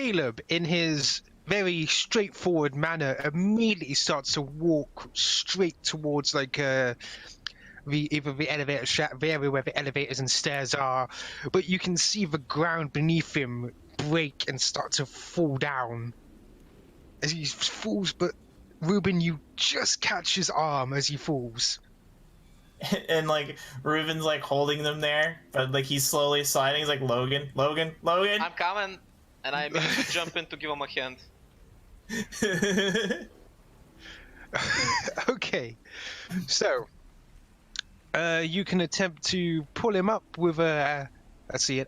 Caleb, in his very straightforward manner, immediately starts to walk straight towards like either the elevator shaft, the area where the elevators and stairs are, but you can see the ground beneath him break and start to fall down as he falls. But Ruben, you just catch his arm as he falls. And like Ruben's like holding them there, but like he's slowly sliding. He's like, Logan. I'm coming, and I immediately jump in to give him a hand. Okay, so you can attempt to pull him up with an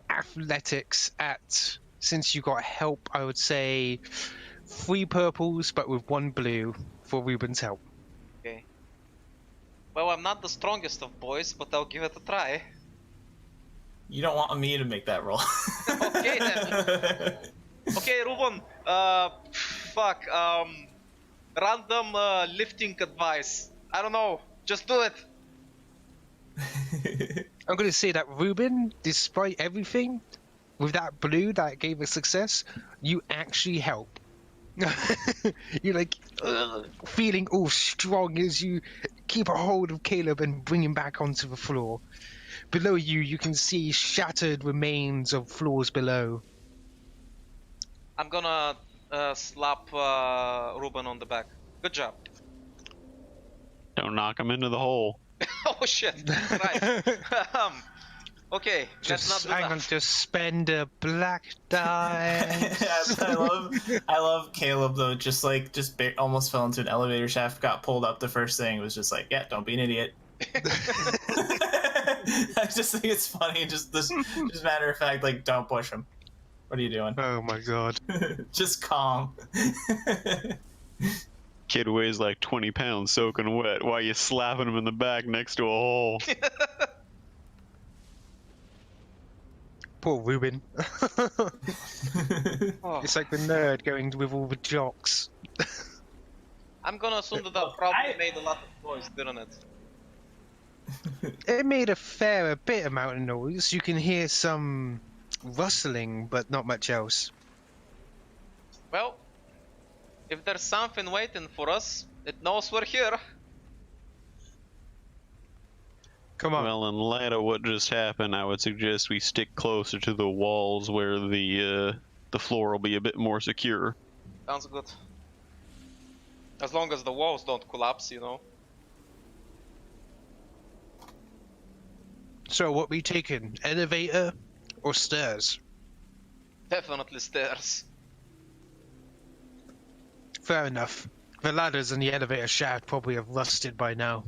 athletics at, since you got help, I would say 3 purples, but with 1 blue for Ruben's help. Okay. Well, I'm not the strongest of boys, but I'll give it a try. You don't want me to make that roll. Okay then. Okay, Ruben. Random lifting advice. I don't know. Just do it. I'm going to say that Ruben, despite everything, with that blue that gave a success, you actually help. You're like feeling all strong as you keep a hold of Caleb and bring him back onto the floor. Below you, you can see shattered remains of floors below. I'm gonna slap Ruben on the back. Good job. Don't knock him into the hole. Oh shit! Right. Okay, let's not do that. Hang on, just spend a black die. I love Caleb though. Almost fell into an elevator shaft, got pulled up. The first thing was just like, yeah, don't be an idiot. I just think it's funny. Just matter of fact, like, don't push him. What are you doing? Oh my god. Just calm. Kid weighs like 20 pounds soaking wet. Why are you slapping him in the back next to a hole? Poor Ruben. Oh. It's like the nerd going with all the jocks. I'm gonna assume that probably made a lot of noise, didn't it? It made a bit amount of noise. You can hear some rustling, but not much else. Well, if there's something waiting for us, it knows we're here. Come on. Well, in light of what just happened, I would suggest we stick closer to the walls where the floor will be a bit more secure. Sounds good. As long as the walls don't collapse, you know. So what we taking? Elevator or stairs? Definitely stairs. Fair enough. The ladders and the elevator shaft probably have rusted by now.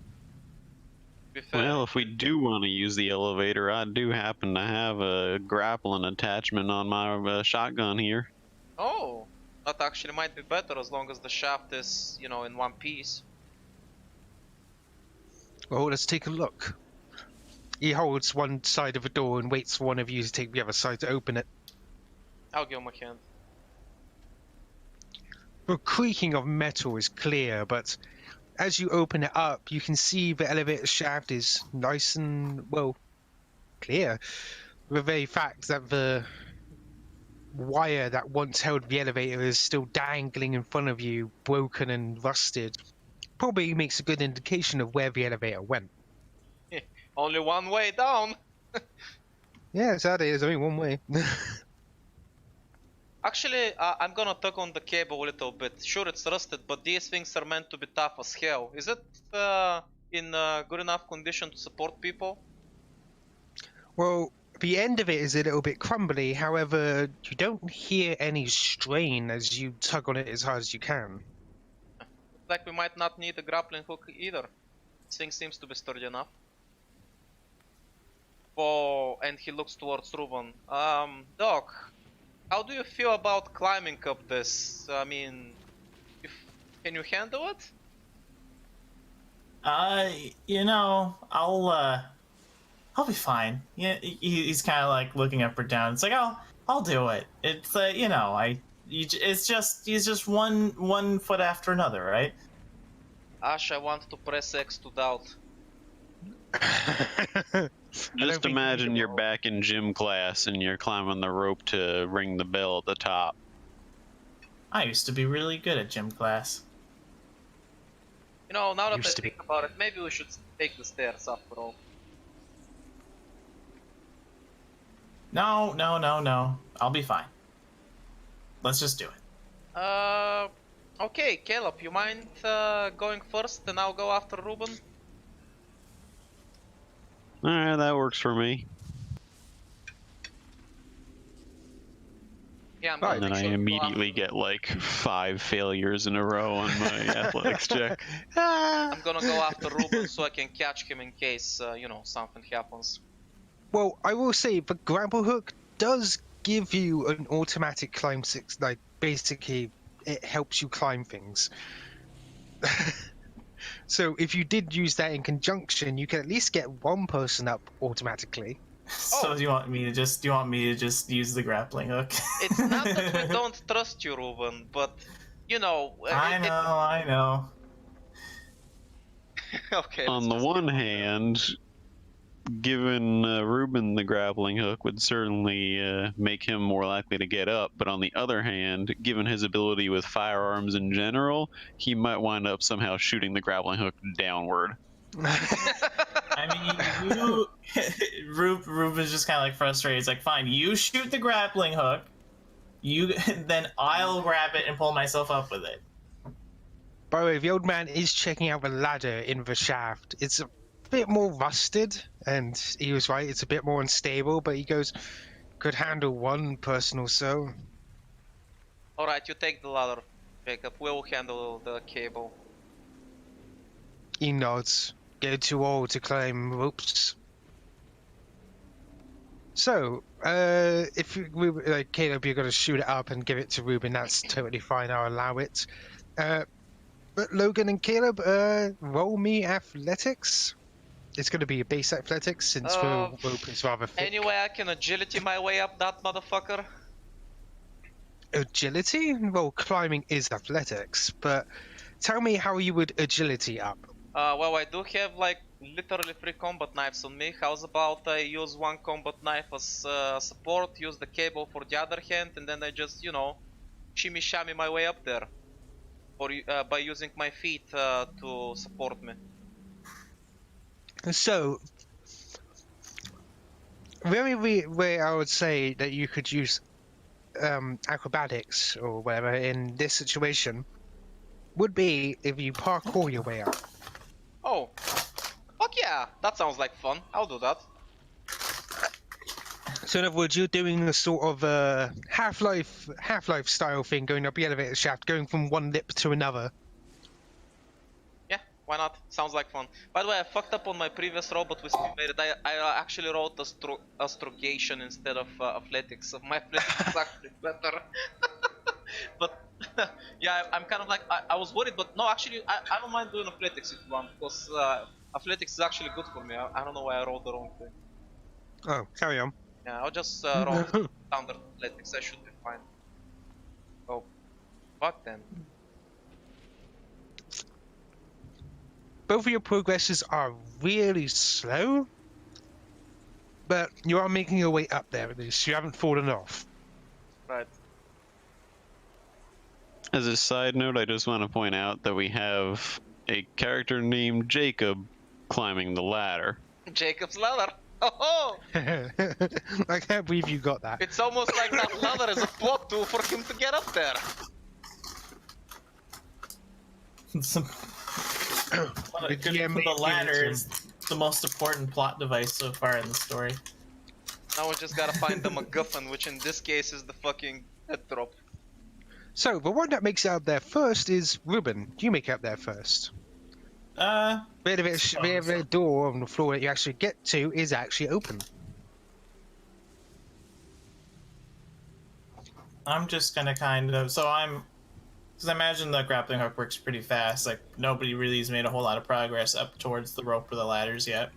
Be fair. Well, if we do want to use the elevator, I do happen to have a grappling attachment on my shotgun here. Oh, that actually might be better as long as the shaft is, you know, in one piece. Well, let's take a look. He holds one side of the door and waits for one of you to take the other side to open it. I'll give him a hand. The creaking of metal is clear, but as you open it up, you can see the elevator shaft is nice and, well, clear. The very fact that the wire that once held the elevator is still dangling in front of you, broken and rusted, probably makes a good indication of where the elevator went. Only one way down. Yeah, sadly, there's only one way. Actually, I'm gonna tug on the cable a little bit. Sure, it's rusted, but these things are meant to be tough as hell. Is it in good enough condition to support people? Well, the end of it is a little bit crumbly, however, you don't hear any strain as you tug on it as hard as you can. Like we might not need a grappling hook either. This thing seems to be sturdy enough. Oh, and he looks towards Ruben. Doc, how do you feel about climbing up this? I mean, can you handle it? You know, I'll be fine. Yeah, he's kind of like looking up or down. It's like, I'll do it. It's you know, he's just one foot after another, right? Ash, I want to press X to doubt. Just imagine you're back in gym class and you're climbing the rope to ring the bell at the top. I used to be really good at gym class. You know, now that I Used to be. think about it, maybe we should take the stairs after all. No, no, no, no. I'll be fine. Let's just do it. Okay, Caleb, you mind going first and I'll go after Ruben? Alright, that works for me. Yeah, I'm Right. gonna And then make I sure to go immediately after- get like 5 failures in a row on my athletics check. I'm gonna go after Ruben so I can catch him in case, you know, something happens. Well, I will say the grapple hook does give you an automatic climb six. Like basically, it helps you climb things. So if you did use that in conjunction, you can at least get one person up automatically. So do you want me to just use the grappling hook? It's not that we don't trust you, Ruben, but, you know... I know. Okay. On the one hand, given Ruben the grappling hook would certainly make him more likely to get up, but on the other hand, given his ability with firearms in general, he might wind up somehow shooting the grappling hook downward. I mean, Ruben's just kind of like frustrated. He's like, fine, you shoot the grappling hook, then I'll grab it and pull myself up with it. By the way, the old man is checking out the ladder in the shaft. It's a bit more rusted, and he was right, it's a bit more unstable, but he goes, could handle one person or so. Alright, you take the ladder, Jacob. We'll handle the cable. He nods. Get too old to climb ropes. So, if we like Caleb, you're gonna shoot it up and give it to Ruben. That's totally fine. I'll allow it. But Logan and Caleb, roll me athletics. It's gonna be a base athletics since the rope is rather thick. Anyway, I can agility my way up that motherfucker. Agility? Well, climbing is athletics, but tell me how you would agility up. Well, I do have like literally 3 combat knives on me. How's about I use 1 combat knife as support, use the cable for the other hand, and then I just, you know, shimmy shammy my way up there. Or by using my feet to support me. So, very way I would say that you could use acrobatics or whatever in this situation would be if you parkour your way up. Oh, fuck yeah, that sounds like fun. I'll do that. So in other words, you're doing a sort of Half-Life style thing, going up the elevator shaft, going from one lip to another. Yeah, why not? Sounds like fun. By the way, I fucked up on my previous roll, but we still made it. I actually wrote astrogation instead of athletics. So my athletics is actually better. But yeah, I'm kind of like I was worried, but no, actually I don't mind doing athletics if you want, because athletics is actually good for me. I don't know why I rolled the wrong thing. Oh, carry on. Yeah, I'll just roll standard athletics. I should be fine. Oh, fuck then. Both of your progresses are really slow, but you are making your way up there at least. You haven't fallen off. Right. As a side note, I just want to point out that we have a character named Jacob climbing the ladder. Jacob's ladder. Oh, I can't believe you got that. it's almost like that ladder is a plot tool for him to get up there. The GM The gave it ladder to him. is the most important plot device so far in the story. Now we just gotta find the MacGuffin, which in this case is the fucking head drop. So, the one that makes it up there first is Ruben. You make it up there first. The door on the floor that you actually get to is actually open. I'm just gonna because I imagine the grappling hook works pretty fast. Like nobody really has made a whole lot of progress up towards the rope or the ladders yet.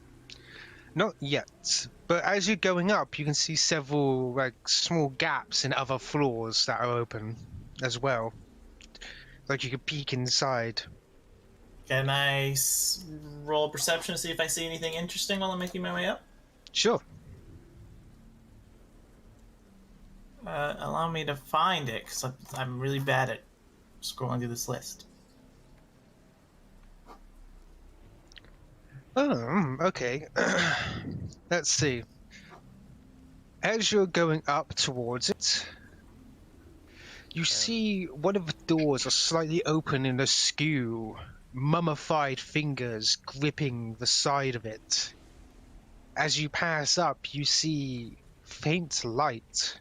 Not yet, but as you're going up, you can see several like small gaps in other floors that are open as well. Like you could peek inside. Can I roll perception to see if I see anything interesting while I'm making my way up? Sure. Allow me to find it, because I'm really bad at scrolling through this list. Oh, okay. Let's see. As you're going up towards it, you see one of the doors are slightly open and askew, mummified fingers gripping the side of it. As you pass up, you see faint light,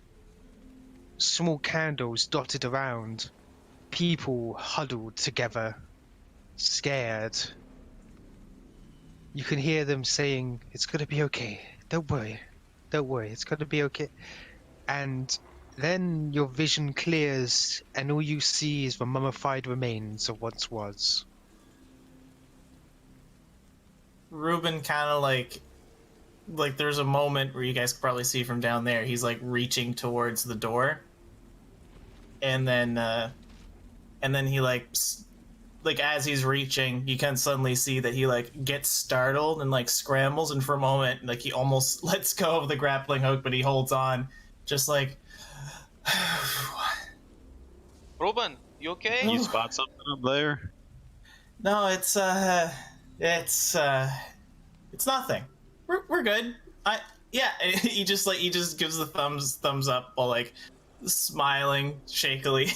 small candles dotted around, people huddled together, scared. You can hear them saying, "It's gonna be okay. Don't worry. Don't worry. It's gonna be okay." And then your vision clears, and all you see is the mummified remains of what was. Ruben kind of like there's a moment where you guys can probably see from down there. He's like reaching towards the door, and then he like as he's reaching, you can suddenly see that he like gets startled and like scrambles, and for a moment like he almost lets go of the grappling hook, but he holds on, just like. Ruben, you okay? You spot something up there? No, it's nothing. We're good. He just gives the thumbs up while like smiling shakily.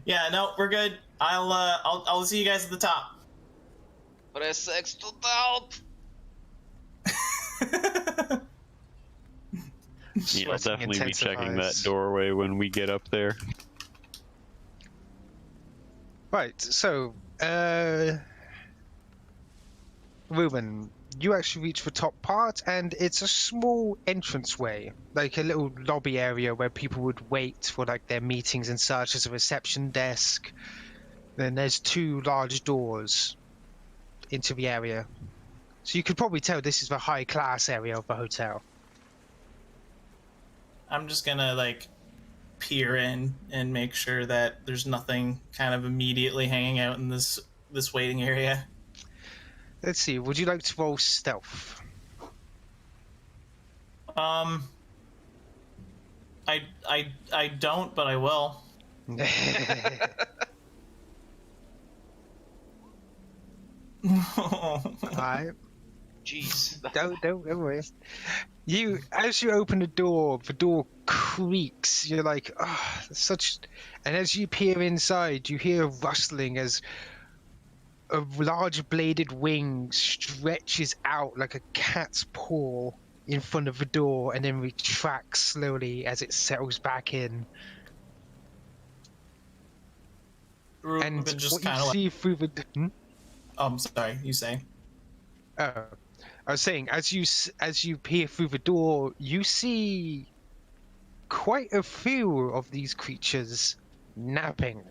Yeah, no, we're good. I'll see you guys at the top. Press X to doubt. Yeah, I'll Sweating definitely be checking that intensifies. doorway when we get up there. Right, so, Ruben, you actually reach the top part, and it's a small entranceway, like a little lobby area where people would wait for like their meetings and such. As a reception desk. Then there's two large doors into the area, so you could probably tell this is the high class area of the hotel. I'm just gonna like peer in and make sure that there's nothing kind of immediately hanging out in this waiting area. Let's see. Would you like to roll stealth? I don't, but I will. Alright. Jeez. Don't worry. As you open the door creaks. You're like, ah, such. And as you peer inside, you hear a rustling as a large bladed wing stretches out like a cat's paw in front of the door, and then retracts slowly as it settles back in. Ruben And just what you kind of see through the. I'm sorry. You say? Oh, I was saying, as you peer through the door, you see quite a few of these creatures napping.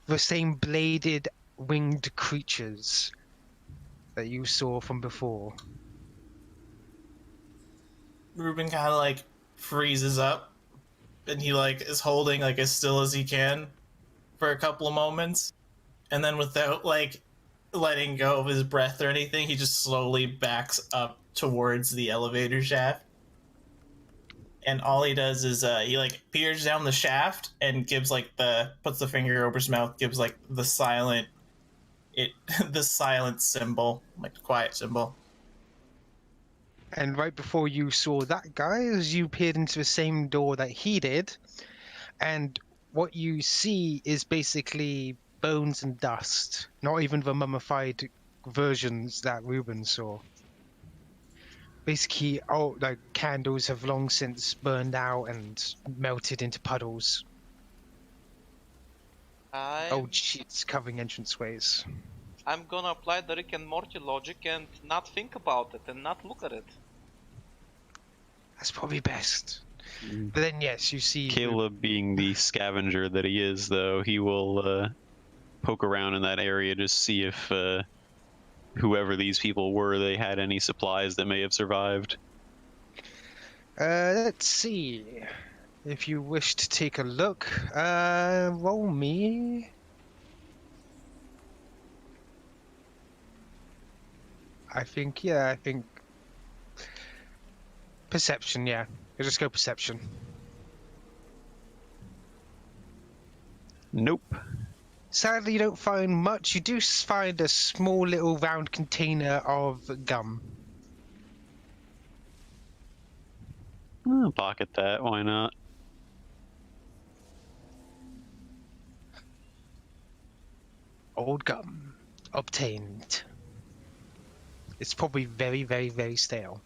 The same bladed, winged creatures that you saw from before. Ruben kind of like freezes up, and he like is holding like as still as he can for a couple of moments, and then without like letting go of his breath or anything, he just slowly backs up towards the elevator shaft. And all he does is he like peers down the shaft and gives like puts the finger over his mouth, gives like the silent symbol, like the quiet symbol. And right before you saw that guy, as you peered into the same door that he did, and what you see is basically bones and dust, not even the mummified versions that Ruben saw. Basically, like candles have long since burned out and melted into puddles. Old sheets covering entranceways. I'm gonna apply the Rick and Morty logic and not think about it and not look at it. That's probably best. But then, yes, you see Caleb, being the scavenger that he is, though, he will poke around in that area to see if whoever these people were, they had any supplies that may have survived. Let's see. If you wish to take a look, roll me. I think Perception, yeah. We'll just go perception. Nope. Sadly, you don't find much. You do find a small little round container of gum. I'll pocket that. Why not? Old gum. Obtained. It's probably very, very, very stale.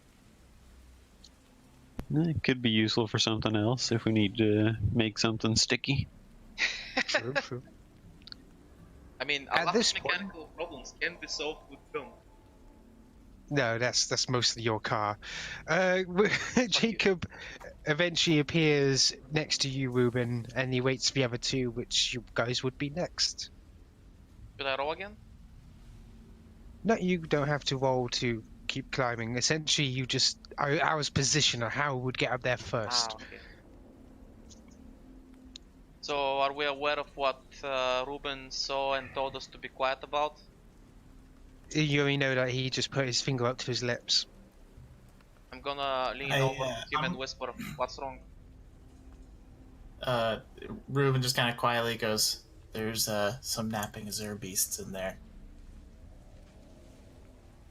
It could be useful for something else if we need to make something sticky. True, true. I mean, a At lot this of mechanical problems can be solved with gum. No, that's mostly your car. Jacob eventually appears next to you, Ruben, and he waits for the other two, which you guys would be next. Should I roll again? No, you don't have to roll to keep climbing. Essentially, you just our position on how we would get up there first. Okay. So, are we aware of what Ruben saw and told us to be quiet about? You only know that he just put his finger up to his lips. I'm gonna lean over to him and whisper, "What's wrong?" Ruben just kind of quietly goes, "There's some napping Azure beasts in there."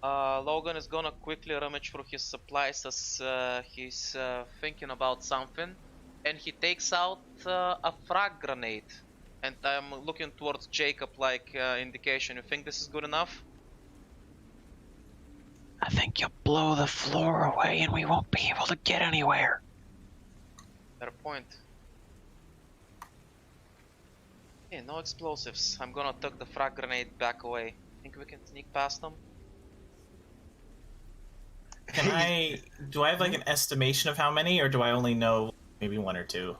Logan is gonna quickly rummage through his supplies as he's thinking about something, and he takes out a frag grenade. And I'm looking towards Jacob like indication. You think this is good enough? I think you'll blow the floor away and we won't be able to get anywhere. Fair point. Okay, no explosives. I'm gonna tuck the frag grenade back away. Think we can sneak past them? Do I have like an estimation of how many, or do I only know maybe one or two?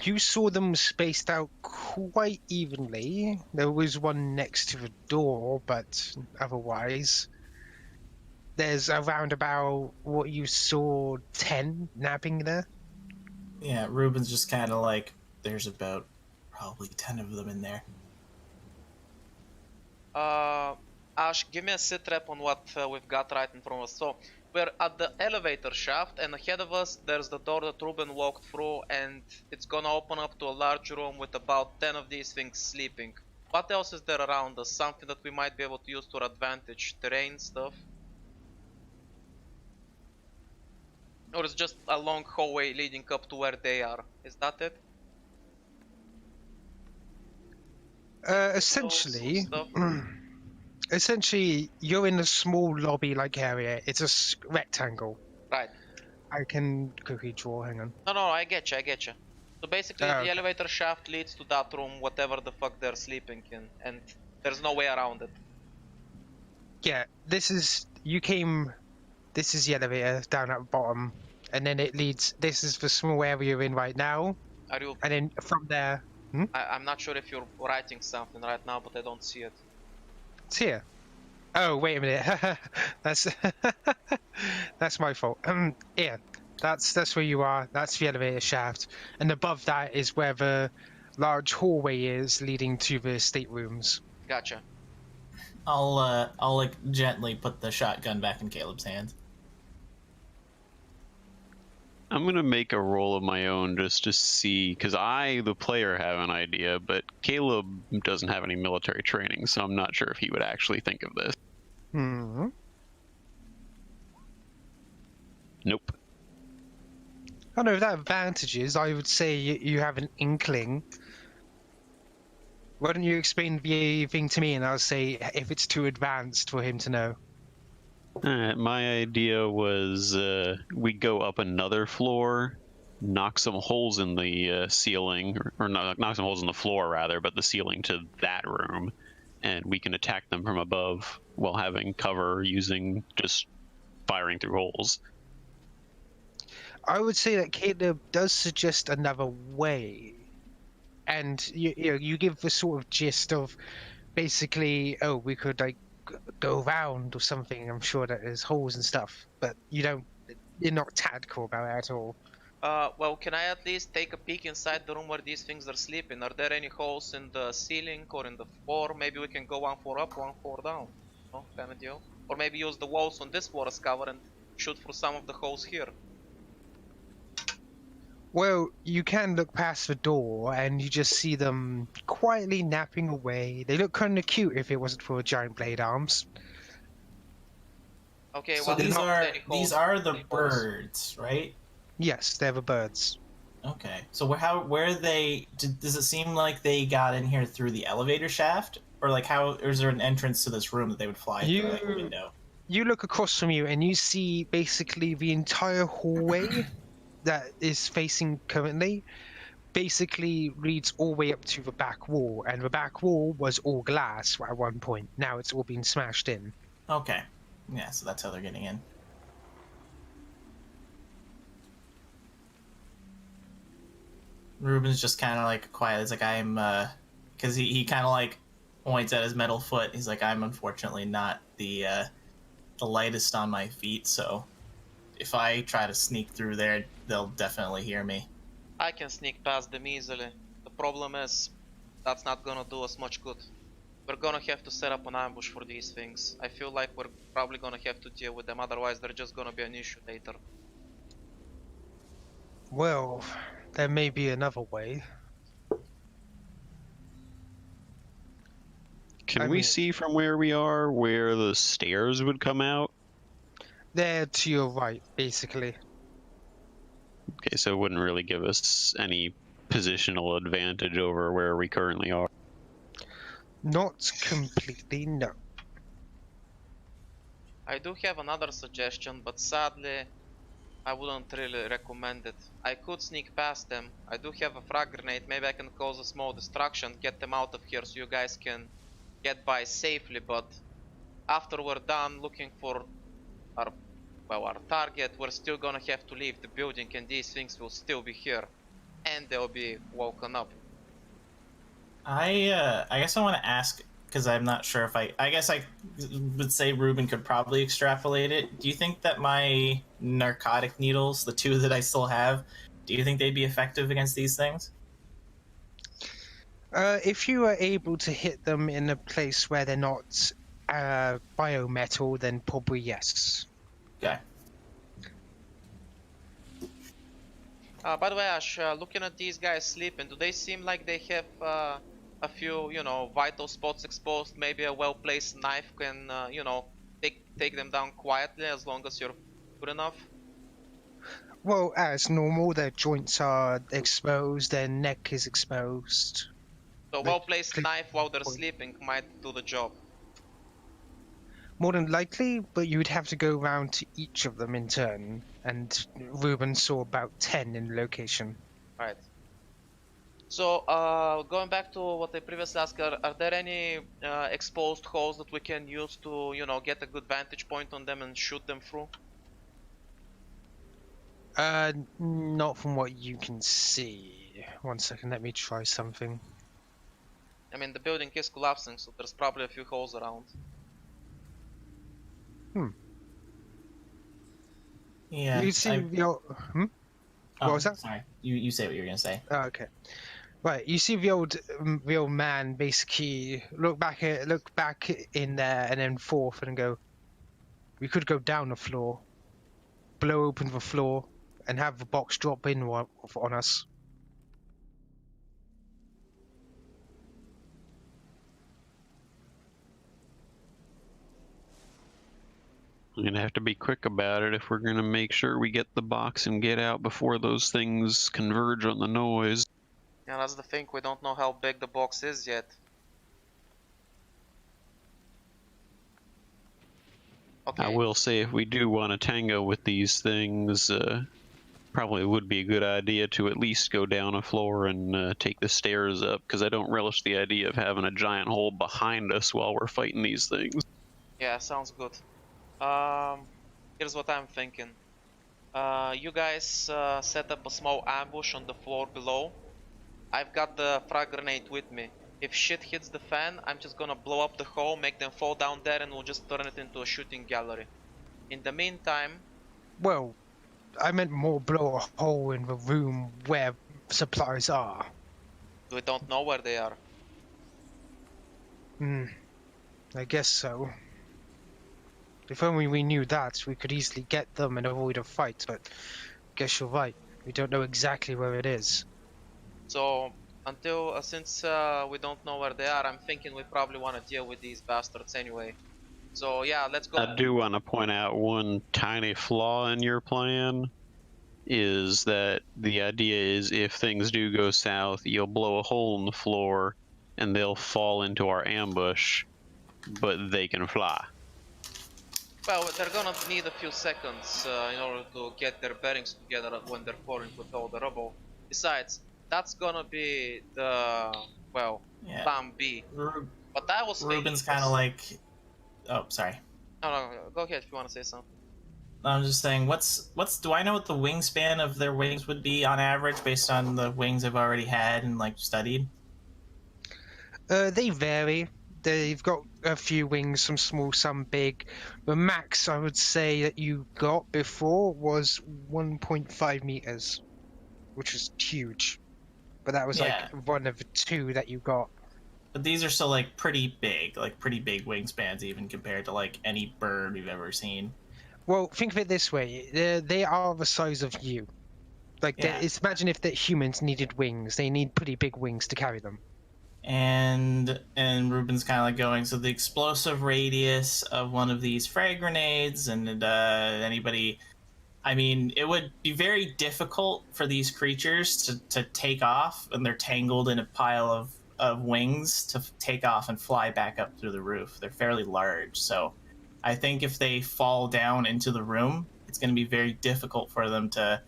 You saw them spaced out quite evenly. There was one next to the door, but otherwise, there's around about what you saw 10 napping there. Yeah, Ruben's just kind of like, there's about probably 10 of them in there. Ash, give me a sit rep on what we've got right in front of us. So, we're at the elevator shaft, and ahead of us there's the door that Ruben walked through, and it's gonna open up to a large room with about 10 of these things sleeping. What else is there around us? Something that we might be able to use to our advantage? Terrain stuff? Or is just a long hallway leading up to where they are? Is that it? Essentially, Stuff? essentially, you're in a small lobby-like area. It's a rectangle. Right. I can quickly draw. Hang on. No, I get you. So basically, Oh, the okay. elevator shaft leads to that room, whatever the fuck they're sleeping in, and there's no way around it. Yeah, this is the elevator down at the bottom, and then it leads. This is the small area you're in right now, Are you? and then from there, I'm not sure if you're writing something right now, but I don't see it. it's here. Oh, wait a minute. that's that's my fault. Yeah, that's where you are. That's the elevator shaft, and above that is where the large hallway is leading to the staterooms. Gotcha. I'll like gently put the shotgun back in Caleb's hand. I'm gonna make a roll of my own just to see, because I, the player, have an idea, but Caleb doesn't have any military training, so I'm not sure if he would actually think of this. Hmm. Nope. I know that advantages. I would say you have an inkling. Why don't you explain the thing to me, and I'll say if it's too advanced for him to know. Alright, my idea was we go up another floor, knock some holes in the ceiling, or knock some holes in the floor rather, but the ceiling to that room, and we can attack them from above while having cover using just firing through holes. I would say that Caleb does suggest another way, and you give the sort of gist of basically, oh, we could like go around or something. I'm sure that there's holes and stuff, but you're not tactical about it at all. Well, can I at least take a peek inside the room where these things are sleeping? Are there any holes in the ceiling or in the floor? Maybe we can go one floor up, one floor down. No, kind of deal. Or maybe use the walls on this floor as cover and shoot through some of the holes here. Well, you can look past the door and you just see them quietly napping away. They look kind of cute if it wasn't for giant blade arms. Okay, So well, these not are any holes, the any holes. birds, right? Yes, they're the birds. Okay. So where are they? Does it seem like they got in here through the elevator shaft, or like how? Or is there an entrance to this room that they would fly through, like a window? You look across from you and you see basically the entire hallway that is facing currently basically leads all the way up to the back wall, and the back wall was all glass at one point. Now it's all been smashed in. Okay. Yeah. So that's how they're getting in. Ruben's just kind of like quiet. It's like I'm, because he kind of like points at his metal foot. He's like, I'm unfortunately not the lightest on my feet, so if I try to sneak through there, they'll definitely hear me. I can sneak past them easily. The problem is, that's not gonna do us much good. We're gonna have to set up an ambush for these things. I feel like we're probably gonna have to deal with them, otherwise they're just gonna be an issue later. Well, there may be another way. Can I we mean- see from where we are where the stairs would come out? They're to your right, basically. Okay, so it wouldn't really give us any positional advantage over where we currently are. Not completely, no. I do have another suggestion, but sadly, I wouldn't really recommend it. I could sneak past them. I do have a frag grenade. Maybe I can cause a small distraction, get them out of here so you guys can get by safely, but after we're done looking for our target, we're still gonna have to leave the building and these things will still be here and they'll be woken up. I guess I want to ask, because I'm not sure if I guess I would say Ruben could probably extrapolate it. Do you think that my narcotic needles, the 2 that I still have, do you think they'd be effective against these things? If you are able to hit them in a place where they're not biometal, then probably yes. Okay. By the way, Ash, looking at these guys sleeping, do they seem like they have a few, vital spots exposed? Maybe a well-placed knife can, take them down quietly as long as you're good enough? Well, as normal, their joints are exposed, their neck is exposed. So well-placed Click- knife while they're sleeping might do the job. More than likely, but you would have to go around to each of them in turn, and Ruben saw about 10 in location. Right. So, going back to what I previously asked, are there any exposed holes that we can use to, get a good vantage point on them and shoot them through? Not from what you can see. 1 second, let me try something. I mean, the building is collapsing, so there's probably a few holes around. Yeah. You see the old... What was that? Sorry. You say what you're gonna say. Oh, okay. Right, you see the old man basically look back in there and then forth and go, we could go down the floor, blow open the floor, and have the box drop in on us. We're gonna have to be quick about it if we're gonna make sure we get the box and get out before those things converge on the noise. Yeah, that's the thing, we don't know how big the box is yet. Okay. I will say if we do want to tango with these things, probably would be a good idea to at least go down a floor and take the stairs up, because I don't relish the idea of having a giant hole behind us while we're fighting these things. Yeah, sounds good. Here's what I'm thinking. You guys set up a small ambush on the floor below. I've got the frag grenade with me. If shit hits the fan, I'm just gonna blow up the hole, make them fall down there, and we'll just turn it into a shooting gallery. In the meantime... Well, I meant more blow a hole in the room where supplies are. We don't know where they are. I guess so. If only we knew that, we could easily get them and avoid a fight, but guess you're right. We don't know exactly where it is. So since we don't know where they are, I'm thinking we probably want to deal with these bastards anyway. So yeah, let's go. I do want to point out one tiny flaw in your plan is that the idea is if things do go south, you'll blow a hole in the floor and they'll fall into our ambush, but they can fly. Well, they're gonna need a few seconds in order to get their bearings together when they're falling with all the rubble. Besides, that's gonna be the, well, plan B. But I was Ruben's kind of like... Oh, sorry. No, go ahead if you want to say something. I'm just saying, do I know what the wingspan of their wings would be on average based on the wings I've already had and like studied? They vary. They've got a few wings, some small, some big. The max I would say that you got before was 1.5 meters, which is huge. But that was like one of the two that you got. But these are still like pretty big wingspans even compared to like any bird we've ever seen. Well, think of it this way: they are the size of you. Like, imagine if the humans needed wings; they need pretty big wings to carry them. And Ruben's kind of like going, so the explosive radius of one of these frag grenades, and anybody, I mean, it would be very difficult for these creatures to take off, and they're tangled in a pile of wings to take off and fly back up through the roof. They're fairly large, so I think if they fall down into the room, it's going to be very difficult for them to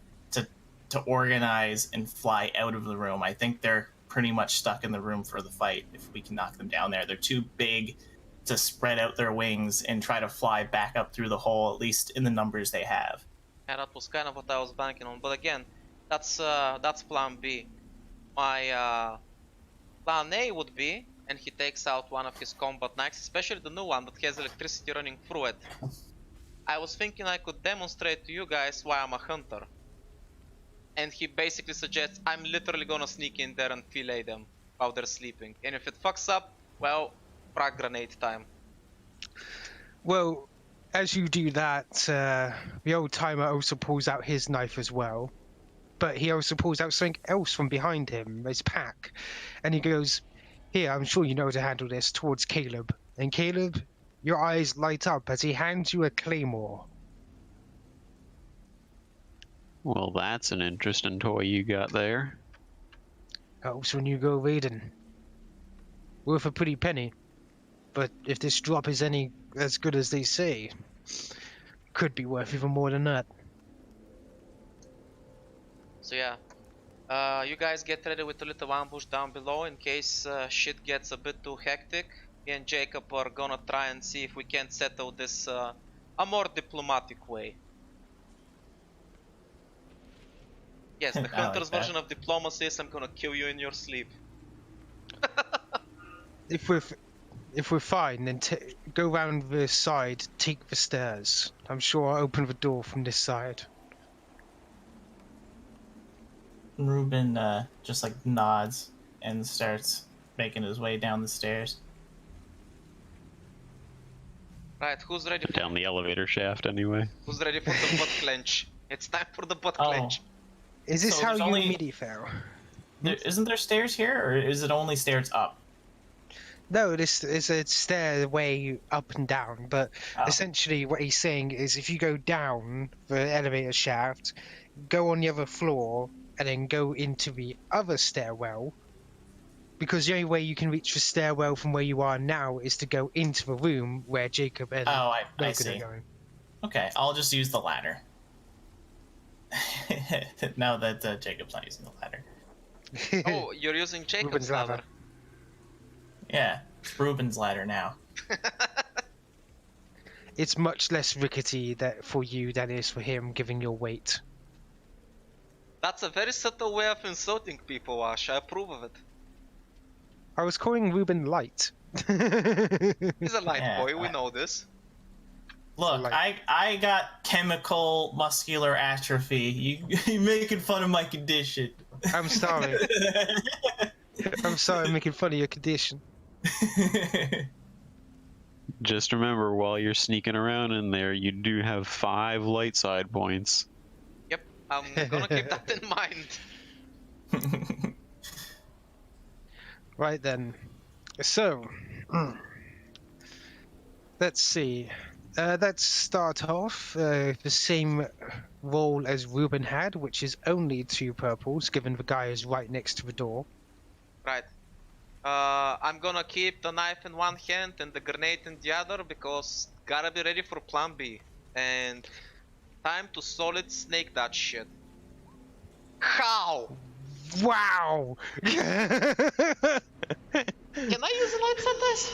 organize and fly out of the room. I think they're pretty much stuck in the room for the fight if we can knock them down there. They're too big to spread out their wings and try to fly back up through the hole, at least in the numbers they have. And that was kind of what I was banking on. But again, that's plan B. My plan A would be, and he takes out one of his combat knives, especially the new one that has electricity running through it. I was thinking I could demonstrate to you guys why I'm a hunter. And he basically suggests I'm literally gonna sneak in there and fillet them while they're sleeping. And if it fucks up, well, frag grenade time. Well, as you do that, the old timer also pulls out his knife as well. But he also pulls out something else from behind him, his pack. And he goes, "Here, I'm sure you know how to handle this," towards Caleb. And Caleb, your eyes light up as he hands you a claymore. Well, that's an interesting toy you got there. Helps when you go raiding. Worth a pretty penny. But if this drop is any as good as they say, could be worth even more than that. So yeah, you guys get ready with a little ambush down below in case shit gets a bit too hectic. Me and Jacob are gonna try and see if we can't settle this a more diplomatic way. Yes, the hunter's version of diplomacy is I'm gonna kill you in your sleep. If we're fine, then go round the side, take the stairs. I'm sure I'll open the door from this side. Ruben just like nods and starts making his way down the stairs. Right, who's ready for Down the elevator shaft, anyway. Who's ready for the butt clench? It's time for the butt clench. Is this So how there's you only- immediately fail? Isn't there stairs here, or is it only stairs up? No, this is a stairway up and down, but essentially what he's saying is if you go down the elevator shaft, go on the other floor, and then go into the other stairwell, because the only way you can reach the stairwell from where you are now is to go into the room where Jacob and I Logan see. are going. Okay, I'll just use the ladder. Now that Jacob's not using the ladder. Oh, you're using Jacob's Ruben's ladder. ladder. Yeah, it's Ruben's ladder now. It's much less rickety for you than it is for him, given your weight. That's a very subtle way of insulting people, Ash. I approve of it. I was calling Ruben light. He's a light Yeah, boy, we know this. Look, I got chemical muscular atrophy. You making fun of my condition. I'm sorry. I'm sorry I'm making fun of your condition. Just remember, while you're sneaking around in there, you do have 5 light side points. Yep, I'm gonna keep that in mind. Right then. So, let's see. Let's start off the same roll as Ruben had, which is only 2 purples, given the guy is right next to the door. Right. I'm gonna keep the knife in one hand and the grenade in the other because gotta be ready for plan B. And time to solid snake that shit. How? Wow! Can I use a light set dice?